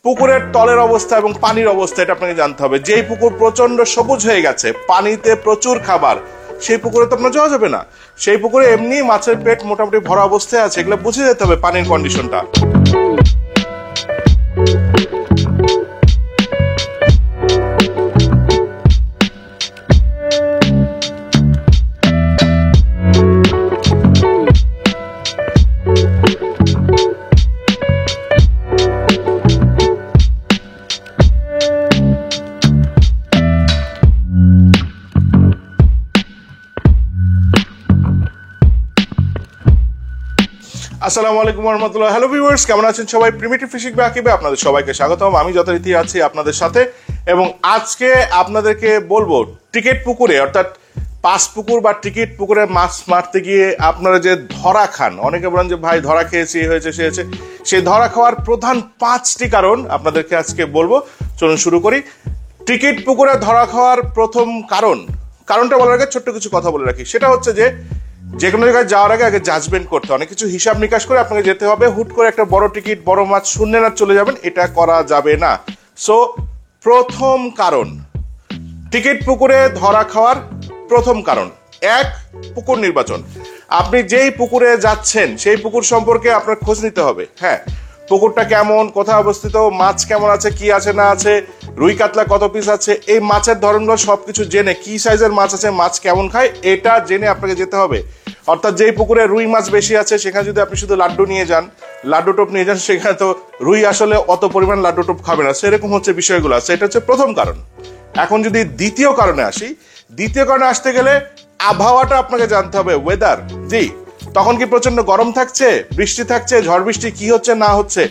পুকুরের তলের অবস্থা এবং পানির অবস্থা এটা আপনাকে জানতে হবে। যেই পুকুর প্রচন্ড সবুজ হয়ে গেছে, পানিতে প্রচুর খাবার, সেই পুকুরে তো আপনার যাওয়া যাবে না। সেই পুকুরে এমনি মাছের পেট মোটামুটি ভরা অবস্থায় আছে, এগুলো বুঝে যেতে হবে পানির কন্ডিশনটা। আসসালামু আলাইকুম ওয়া রাহমাতুল্লাহ। হ্যালো ভিউয়ার্স, কেমন আছেন সবাই? প্রিমিটিভ ফিশিং বাই আকিবে আপনাদের সবাইকে স্বাগতম। আমি যথারীতি আছি আপনাদের সাথে এবং আজকে আপনাদেরকে বলবো টিকিট পুকুরে অর্থাৎ পাস পুকুর বা টিকিট পুকুরে মাছ মারতে গিয়ে আপনারা যে ধরা খান, অনেকে বলেন যে ভাই ধরা খেয়েছি, হয়েছে সে হয়েছে, সেই ধরা খাওয়ার প্রধান 5টি কারণ আপনাদেরকে আজকে বলবো। চলুন শুরু করি। টিকিট পুকুরে ধরা খাওয়ার প্রথম কারণটা বলার আগে ছোট্ট কিছু কথা বলে রাখি। সেটা হচ্ছে যে কোনো জায়গায় যাওয়ার আগে জাজমেন্ট করতে, অনেক কিছু হিসাব নিকাশ করে আপনাকে যেতে হবে। হুট করে একটা বড় টিকিট, বড় মাছ শূন্য না চলে যাবেন, এটা করা যাবে না। সো প্রথম কারণ, টিকিট পুকুরে ধরা খাওয়ার প্রথম কারণ, পুকুর নির্বাচন। আপনি যেই পুকুরে যাচ্ছেন সেই পুকুর সম্পর্কে আপনার খোঁজ নিতে হবে। হ্যাঁ, পুকুরটা কেমন, কোথায় অবস্থিত, মাছ কেমন আছে, কি আছে না আছে, রুই কাতলা কত পিস আছে, এই মাছের ধরনগুলো সবকিছু জেনে, কি সাইজের মাছ আছে, মাছ কেমন খায়, এটা জেনে আপনাকে যেতে হবে। অর্থাৎ যেই পুকুরে রুই মাছ বেশি আছে সেখানে যদি আপনি শুধু লাড্ডু নিয়ে যান, লাড্ডু টোপ নিয়ে যান, সেখানে তো রুই আসলে অত পরিমাণ লাড্ডু টোপ খাবে না। সেরকম হচ্ছে বিষয়গুলো আছে। এটা হচ্ছে প্রথম কারণ। এখন যদি দ্বিতীয় কারণে আসি, দ্বিতীয় কারণে আসতে গেলে আবহাওয়াটা আপনাকে জানতে হবে, ওয়েদার। জি, তখন কি প্রচন্ড গরম থাকছে, বৃষ্টি থাকছে, ঝড় বৃষ্টি কি হচ্ছে না হচ্ছে,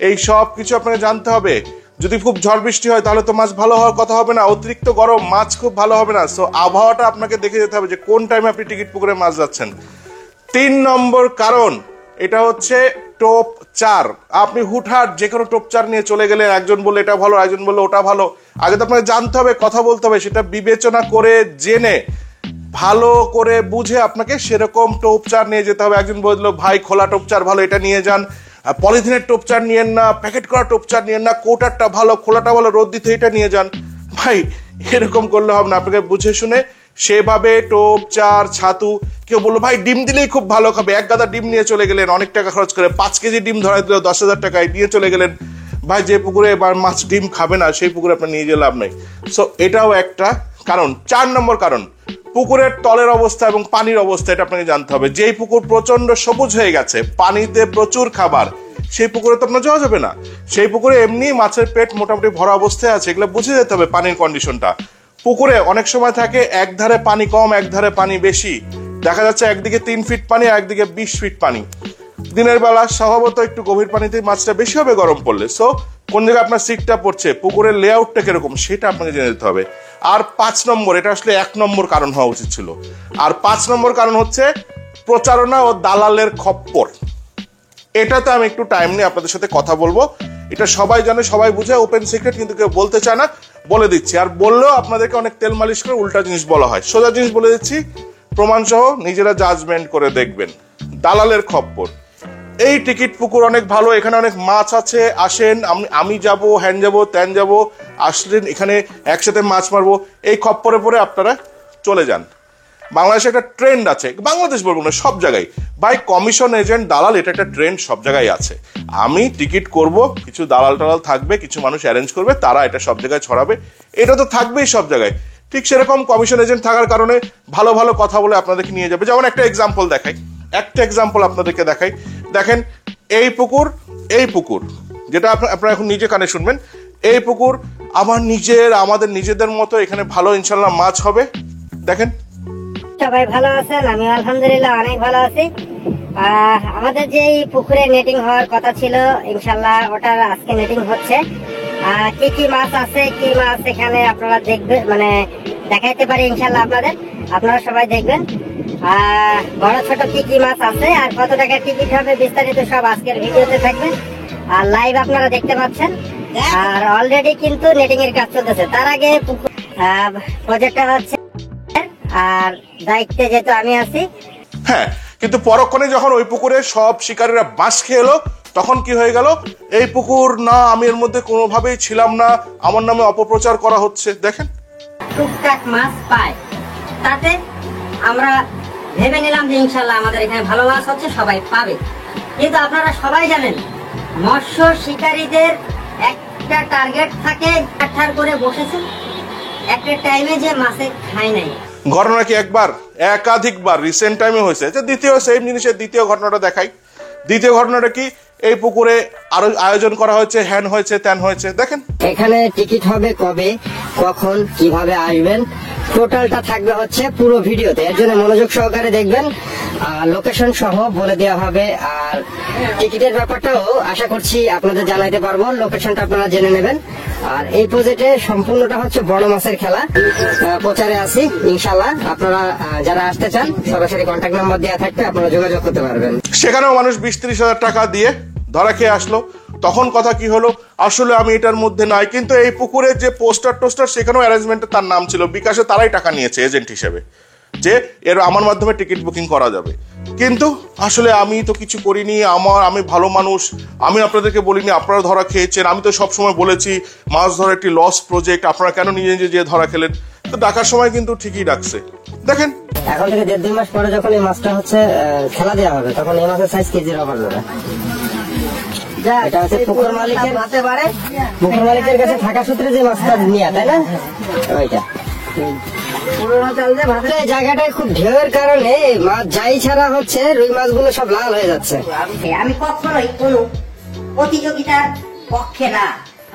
এই সব কিছু আপনাকে জানতে হবে। যদি খুব ঝড় বৃষ্টি হয় তাহলে তো মাছ ভালো হওয়ার কথা হবে না, অতিরিক্ত গরম মাছ খুব ভালো হবে না। সো আবহাওয়াটা আপনাকে দেখে যেতে হবে যে কোন টাইমে আপনি টিকিট পুকুরে মাছ যাচ্ছেন। 3 নম্বর কারণ, এটা হচ্ছে টোপ চার। আপনি হুটহাট যে কোনো টোপ চার নিয়ে চলে গেলে, একজন বললে এটা ভালো, একজন বললে ওটা ভালো, আগে তো আপনাকে জানতে হবে, কথা বলতে হবে, সেটা বিবেচনা করে জেনে ভালো করে বুঝে আপনাকে সেরকম টোপ চার নিয়ে যেতে হবে। একজন বললো ভাই খোলা টোপ চার ভালো, এটা নিয়ে যান, পলিথিনের টোপ চার নিয়েন না, প্যাকেট করা টোপ চার নিয়েন না, কোটারটা ভালো, খোলাটা ভালো, রোদ দিতে এটা নিয়ে যান। ভাই এরকম করলে হবে না, আপনাকে বুঝে শুনে সেভাবে টোপ চার, ছাতু। কেউ বললো ভাই ডিম দিলেই খুব ভালো খাবে, এক গাদা ডিম নিয়ে চলে গেলেন, অনেক টাকা খরচ করে 5 কেজি ডিম ধরাই দিল 10,000 টাকায়, নিয়ে চলে গেলেন। ভাই যে পুকুরে এবার মাছ ডিম খাবে না সেই পুকুরে আপনার নিয়ে গেলে লাভ নাই। সো এটাও একটা কারণ। 4 নম্বর কারণ, পুকুরের তলের অবস্থা এবং পানির অবস্থা এটা আপনাকে জানতে হবে। যেই পুকুর প্রচন্ড সবুজ হয়ে গেছে, পানিতে প্রচুর খাবার, সেই পুকুরে তো আপনার যাওয়া যাবে না। সেই পুকুরে এমনি মাছের পেট মোটামুটি ভরা অবস্থায় আছে, এগুলো বুঝে যেতে হবে পানির কন্ডিশনটা। পুকুরে অনেক সময় থাকে এক ধারে পানি কম, এক ধারে পানি বেশি। দেখা যাচ্ছে একদিকে 3 ফিট পানি, একদিকে 20 ফিট পানি। দিনের বেলা স্বভাবত একটু গভীর পানিতে মাছটা বেশি হবে গরম পড়লে। সো কোন জায়গায় আপনার সিটটা পড়ছে, পুকুরের লেআউটটা কিরকম, সেটা আপনাকে জেনে নিতে হবে। আর 5 নম্বর, এটা আসলে 1 নম্বর কারণ হওয়া উচিত ছিল। আর 5 নম্বর কারণ হচ্ছে প্রচারণা ও দালালের খপ্পর। এটাতে আমি একটু টাইম নিয়ে আপনাদের সাথে কথা বলবো। এটা সবাই জানে, সবাই বুঝে, ওপেন সিক্রেট, কিন্তু কেউ বলতে চায় না। বলে দিচ্ছি, আর বললেও আপনাদেরকে অনেক তেল মালিশ করে উল্টা জিনিস বলা হয়। সোজা জিনিস বলে দিচ্ছি, প্রমাণ সহ নিজেরা জাজমেন্ট করে দেখবেন। দালালের খপ্পর। এই টিকিট পুকুর অনেক ভালো, এখানে অনেক মাছ আছে, আসেন, আমি যাব, হ্যান যাব, ত্যান যাব, আসলেন এখানে একসাথে মাছ মারবো, এই খপ্পরে পরে আপনারা চলে যান। বাংলাদেশে একটা ট্রেন্ড আছে, বাংলাদেশ বলবো না, সব জায়গায় ভাই কমিশন এজেন্ট, দালাল, এটা একটা ট্রেন্ড সব জায়গায় আছে। আমি টিকিট করব, কিছু দালাল টালাল থাকবে, কিছু মানুষ অ্যারেঞ্জ করবে, তারা এটা সব জায়গায় ছড়াবে, এটা তো থাকবেই সব জায়গায়। ঠিক সেরকম কমিশন এজেন্ট থাকার কারণে ভালো ভালো কথা বলে আপনাদেরকে নিয়ে যাবে। যেমন একটা এক্সাম্পল আপনাদেরকে দেখাই। দেখেন এই পুকুর যেটা আপনারা এখন নিজে কানে শুনবেন, এই পুকুর আমাদের নিজেদের মতো, এখানে ভালো ইনশাল্লাহ মাছ হবে। দেখেন সবাই ভালো আছেন, আমি আলহামদুলিল্লাহ অনেক ভালো আছি। আমাদের যে পুকুরে নেটিং হওয়ার কথা ছিল, ইনশাল্লাহ ওটার আজকে নেটিং হচ্ছে। কি কি মাছ আছে, কি মাছ এখানে আপনারা দেখবেন, মানে দেখাইতে পারি ইনশাল্লাহ আপনারা সবাই দেখবেন। বড় ছোট কি কি মাছ আছে আর কত টাকা টিকিট হবে, বিস্তারিত সব আজকের ভিডিওতে থাকবে। আর লাইভ আপনারা দেখতে পাচ্ছেন। আর অলরেডি কিন্তু নেটিং এর কাজ চলতেছে। তার আগে প্রজেক্টটা হচ্ছে, আর দায়িত্বে যেহেতু আমি আছি। হ্যাঁ, কিন্তু পরক্ষণে যখন ওই পুকুরে সব শিকারীরা বাঁশ খেয়ে এলো, তখন কি হয়ে গেল, এই পুকুর না, আমি এর মধ্যে কোনোভাবেই ছিলাম না, আমার নামে অপপ্রচার করা হচ্ছে। দেখেন টুকটাক মাছ পায়, তাতে আমরা ভেবে নিলাম যে ইনশাল্লাহ আমাদের এখানে ভালো মাছ হচ্ছে, সবাই পাবে। কিন্তু আপনারা সবাই জানেন মৎস্য শিকারীদের একটা টার্গেট থাকে, ঠার করে বসেছে, একটা টাইমে যে মাছে খায় নাই। ঘটনা কি একবার, একাধিকবার রিসেন্ট টাইমে হয়েছে। যে দ্বিতীয় সেম জিনিসের দ্বিতীয় ঘটনাটা দেখাই। দ্বিতীয় ঘটনাটা কি, এই পুকুরে আরো আয়োজন করা হয়েছে, হ্যান হয়েছে, ত্যান হয়েছে। দেখেন এখানে টিকিট হবে কবে, কখন, কিভাবে আসবেন, টোটালটা থাকবে হচ্ছে পুরো ভিডিওতে। এর জন্য মনোযোগ সহকারে দেখবেন, লোকেশন সহ বলে দেওয়া হবে। আর টিকিটের ব্যাপারটাও আশা করছি আপনাদের জানাইতে পারবো, লোকেশনটা আপনারা জেনে নেবেন। আর এই প্রজেক্টে সম্পূর্ণটা হচ্ছে বড় মাছের খেলা, প্রচারে আছি ইনশাল্লাহ। আপনারা যারা আসতে চান সরাসরি কন্ট্যাক্ট নাম্বার দেওয়া থাকবে, আপনারা যোগাযোগ করতে পারবেন। সেখানেও মানুষ 20-30 হাজার টাকা দিয়ে ধরা খেয়ে আসলো। তখন কথা কি হলো, আসলে আমি এটার মধ্যে নাই, কিন্তু এই পুকুরের যে পোস্টার টোস্টার সেখানেও অ্যারেঞ্জমেন্টে তার নাম ছিল, বিকাশে তারাই টাকা নিয়েছে এজেন্ট হিসেবে, যে এর আমার মাধ্যমে টিকিট বুকিং করা যাবে। কিন্তু আসলে আমি তো কিছু করিনি, আমি ভালো মানুষ, আমি আপনাদেরকে বলিনি আপনারা ধরা খেয়েছেন। আমি তো সবসময় বলেছি মাছ ধরা একটি লস প্রজেক্ট, আপনারা কেন নিজে নিজে যে ধরা খেলেন। তো ডাকার সময় কিন্তু ঠিকই ডাকছে। দেখেন এখন থেকে 1.5-2 মাস পরে যখন এই মাছটা হচ্ছে খেলা দেওয়া হবে, তখন এই মাছের সাইজ কেজির ওপর যাবে। এটা হচ্ছে পুকুর মালিকের হতে পারে, পুকুর মালিকের কাছে থাকা সূত্রে যে মাছটা নিয়ে, তাই না? ওইটা জায়গাটায় খুব ঢেউয়ের কারণে মাছ যাই ছাড়া হচ্ছে রুই মাছগুলো সব লাল হয়ে যাচ্ছে। আমি কখনোই কোনো প্রতিযোগিতার পক্ষে না।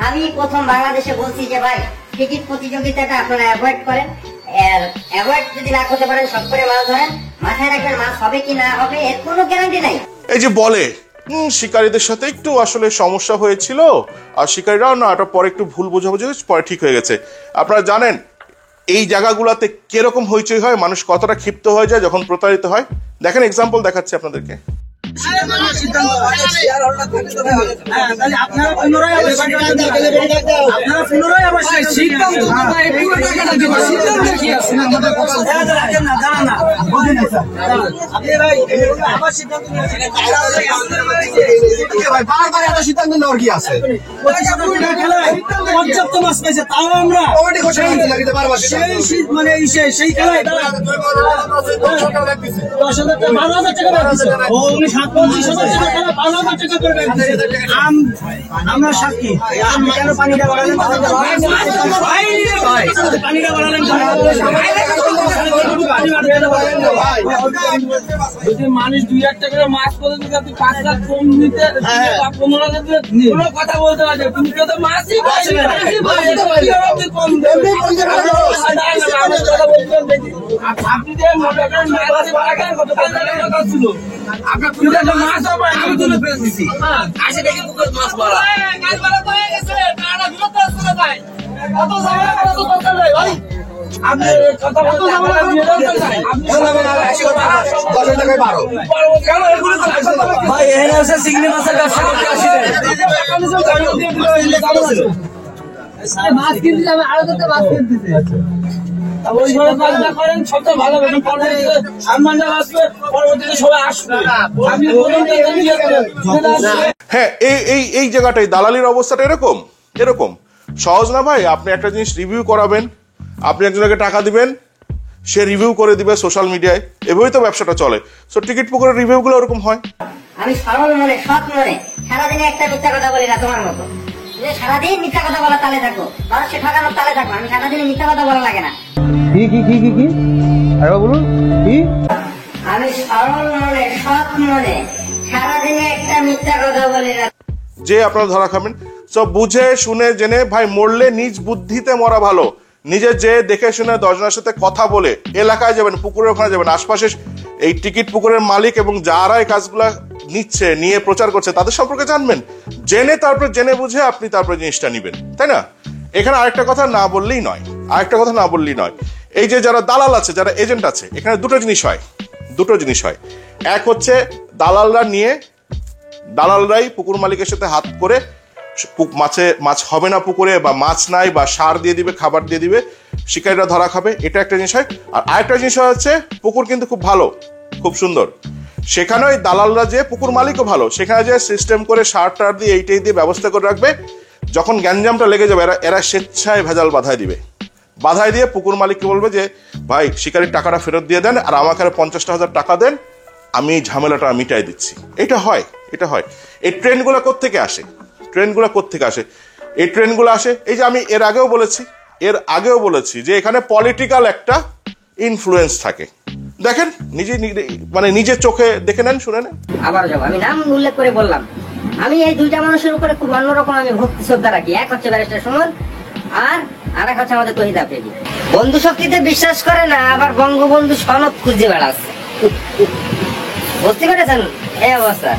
আমি প্রথম বাংলাদেশে বলছি যে ভাই টিকিট প্রতিযোগিতাটা আপনারা অ্যাভয়েড করেন। অ্যাভয়েড যদি না করতে পারেন, সব করে মাছ ধরেন, মাথায় রাখবেন মাছ হবে কি না হবে এর কোনো গ্যারান্টি নাই। এই যে বলে শিকারীদের সাথে একটু আসলে সমস্যা হয়েছিল, আর শিকারীরাও না এটা পরে একটু ভুল বোঝাবুঝি পরে ঠিক হয়ে গেছে। আপনারা জানেন এই জায়গাগুলোতে কিরকম হইচই হয়, মানুষ কতটা ক্ষিপ্ত হয়ে যায় যখন প্রতারিত হয়। দেখেন এক্সাম্পল দেখাচ্ছি আপনাদেরকে। সিদ্ধান্ত নেওয়ার কি আছে? পর্যাপ্ত মাছ পেয়েছে, তাও আমরা মানে সেই খেলায় 10,000 টাকা 12,000 টাকা উনি 7-25,000 টাকা খেলা 12,000 টাকা করে আমরা সাক্ষী। আপনি কেন পানিটা বাড়ালেন? পানিটা বাড়ালেন যদি মানুষ 2,000 টাকা করে মাছ করে দিতে, আপনি 5 লাখ কম নিতে বা 15 লাখ কোনো কথা বলতে পারবে। তুমি তো মাছই কম দেবে। আপনি যে মনে করেন কথা ছিল, আপনার মাছ হবে, আমি তুলে ফেলে দিছি। আসে দেখি পুকুর মাছ মারা আপনি কথা বলতে ভাই এখানে হচ্ছে চিংড়ি মাছের ব্যবসা করতে আসছিলেন। মাছ কিনতে যাবে, আরো তো মাছ কিনতেছে। ওইভাবে কাজটা করেন, সবচেয়ে ভালো হবে। সম্মানটা আসবে, পরবর্তীতে সবাই আসবে। হ্যাঁ, এই জায়গাটাই দালালির অবস্থাটা এরকম সহজ না ভাই। আপনি একটা জিনিস রিভিউ করাবেন, আপনি একজনকে টাকা দিবেন, সে রিভিউ করে দিবে সোশ্যাল মিডিয়ায়, এভাবেই তো ব্যবসাটা চলে। সো টিকিট পুকুরের রিভিউ গুলো ওরকম হয়। আমি সরল মনে, সৎ মনে সারাদিনে একটা মিথ্যা কথা বলি না তোমার মতো, যে সারাদিন মিথ্যা কথা বলা তালে থাকো, মানুষকে ঠকানোর তালে থাকো। আমি সারাদিনে মিথ্যা কথা বলা লাগে না। কি আরে বলুন কি? আমি সরল মনে, সৎ মনে সারাদিনে একটা মিথ্যা কথা বলি না। যে আপনারা ধরা খাবেন, সব বুঝে শুনে জেনে ভাই, মরলে নিজ বুদ্ধিতে মরা ভালো। নিজে যে দেখে শুনে 10 জনের সাথে কথা বলে এলাকায় যাবেন, পুকুরের ওখানে যাবেন, আশপাশে এই টিকিট পুকুরের মালিক এবং যারা এই কাজগুলা নিচ্ছে, নিয়ে প্রচার করছে, তাদের সম্পর্কে জানবেন, জেনে বুঝে আপনি তারপরে জিনিসটা নিবেন, তাই না? এখানে আরেকটা কথা না বললেই নয়, এই যে যারা দালাল আছে, যারা এজেন্ট আছে, এখানে দুটো জিনিস হয়। এক হচ্ছে দালালরাই পুকুর মালিকের সাথে হাত করে মাছ হবে না পুকুরে, বা মাছ নাই, বা সার দিয়ে দিবে, খাবার দিয়ে দিবে, শিকারীরা ধরা খাবে, এটা একটা জিনিস হয়। আর আরেকটা জিনিস হচ্ছে পুকুর কিন্তু খুব ভালো, খুব সুন্দর, সেখানে ওই দালালরা যে পুকুর মালিকও ভালো, সেখানে যে সিস্টেম করে সার টার দিয়ে এইটাই দিয়ে ব্যবস্থা করে রাখবে, যখন গ্যাঞ্জামটা লেগে যাবে এরা স্বেচ্ছায় ভেজাল বাধায় দিবে, বাধায় দিয়ে পুকুর মালিককে বলবে যে ভাই শিকারির টাকাটা ফেরত দিয়ে দেন আর আমাকে 50,000 টাকা দেন, আমি এই ঝামেলাটা মিটাই দিচ্ছি। এটা হয়। এই ট্রেনগুলো কোত্থেকে আসে? এই ট্রেনগুলো আসে, এই যে আমি এর আগেও বলেছি যে এখানে পলিটিক্যাল একটা ইনফ্লুয়েন্স থাকে। দেখেন নিজের চোখে দেখে নেন, শুনে নেন। আবার যাবো, আমি নাম উল্লেখ করে বললাম, আমি এই দুইটা মানুষের উপরে খুব অন্যরকম আমি ভক্তি শ্রদ্ধা রাখি। এক হচ্ছে ব্যারিস্টার সুমন আর এক হচ্ছে আমাদের তহিদ আফ্রিদি। বন্ধু শক্তিতে বিশ্বাস করে না, আবার বঙ্গবন্ধু সনদ খুঁজে বেড়াচ্ছে। বুঝতে পেরেছেন এই অবস্থা?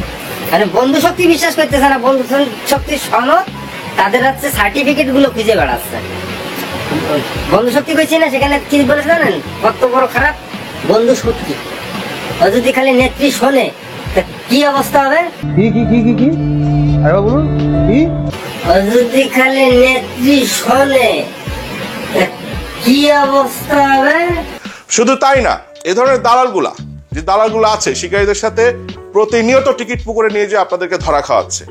মানে বন্ধু শক্তি বিশ্বাস করতেছে না, বন্ধু শক্তির সনদ তাদের হচ্ছে সার্টিফিকেট গুলো খুঁজে বেড়াচ্ছে। বন্ধু শক্তি কইছি না, সেখানে কি বলেছে জানেন? কত বড় খারাপ বন্ধু শক্তি। ও যদি খালি নেত্রী শোনে কি অবস্থা হবে? কি আরে বলুন কি? ও যদি খালি নেত্রী শোনে কি অবস্থা হবে? শুধু তাই না, এ ধরনের দালালগুলা আছে শিকারীদের সাথে প্রতিনিয়ত টিকিট পুকুরে নিয়ে যে আপনাদেরকে ধরা খাওয়াচ্ছে,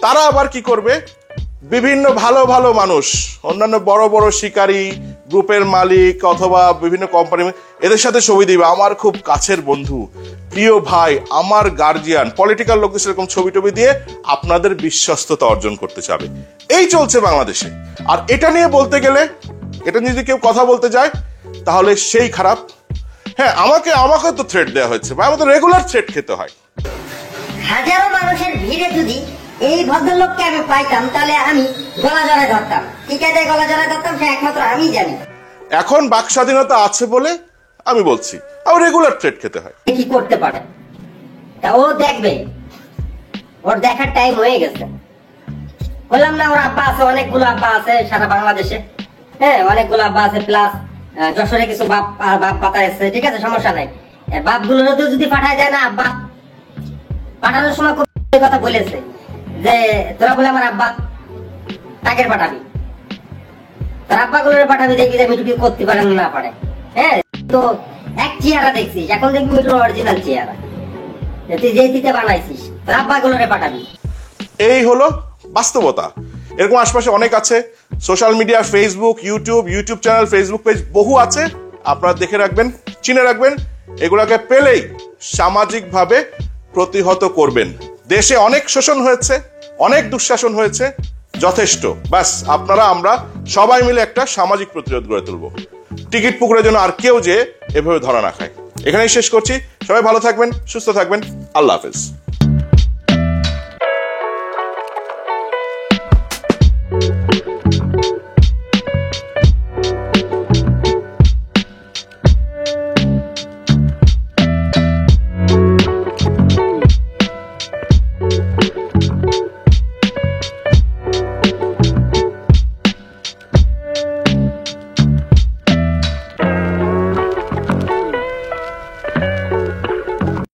তারা আবার কি করবে? বিভিন্ন ভালো ভালো মানুষ, অন্যান্য বড় বড় শিকারী গ্রুপের মালিক অথবা বিভিন্ন কোম্পানি, এদের সাথে ছবি দিবে, আমার খুব কাছের বন্ধু, প্রিয় ভাই, আমার গার্জিয়ান, পলিটিক্যাল লোকদের সেরকম ছবি টবি দিয়ে আপনাদের বিশ্বস্ততা অর্জন করতে চাবে। এই চলছে বাংলাদেশে। আর এটা নিয়ে বলতে গেলে, এটা নিয়ে যদি কেউ কথা বলতে যায় তাহলে সেই খারাপ। হ্যাঁ, আমাকে তো থ্রেট দেওয়া হয়েছে, বা আমাদের রেগুলার থ্রেট খেতে হয়। হাজারো মানুষের ভিড়ে যদি এই ভদ্রলোককে আমি পাইতাম তাহলে আমি গলা জড়ায় ধরতাম। কি কায়দায় গলা জড়ায় ধরতাম সে একমাত্র আমি জানি। এখন বাক স্বাধীনতা আছে বলে আমি বলছি, আমার রেগুলার থ্রেট খেতে হয়। কি করতে পারে তা ও দেখবে, ওর দেখার টাইম হয়ে গেছে। বললাম না, ওর আব্বা আছে, অনেকগুলো আব্বা আছে সারা বাংলাদেশে। হ্যাঁ, অনেকগুলো আব্বা আছে, প্লাস যশোরে কিছু বাপ পাতা আছে, ঠিক আছে, সমস্যা নাই। বাপ গুলো যদি পাঠায় দেয় না, আব্বা পাঠানোর সময় কথা বলেছে যে তোরা বলে আমার আব্বা টাকের পাঠাবি, তোর আব্বা গুলো পাঠাবি, দেখবি যে মিটুটি করতে পারে না পারে। হ্যাঁ, তো এক চেহারা দেখছিস, এখন দেখবি মিটুর অরিজিনাল চেহারা, তুই যে দিতে বানাইছিস তোর আব্বা গুলো পাঠাবি। এই হলো বাস্তবতা। এরকম আশপাশে অনেক আছে, social media, Facebook, YouTube channel, Facebook page বহু আছে। আপনারা দেখে রাখবেন, চিনে রাখবেন, এগুলাকে পেলেই সামাজিকভাবে প্রতিহত করবেন। দেশে অনেক শোষণ হয়েছে, অনেক দুঃশাসন হয়েছে, যথেষ্ট। ব্যাস আমরা সবাই মিলে একটা সামাজিক প্রতিরোধ গড়ে তুলবো। টিকিট পুকুরের জন্য আর কেউ যে এভাবে ধরা না খায়। এখানেই শেষ করছি। সবাই ভালো থাকবেন, সুস্থ থাকবেন। আল্লাহ হাফেজ।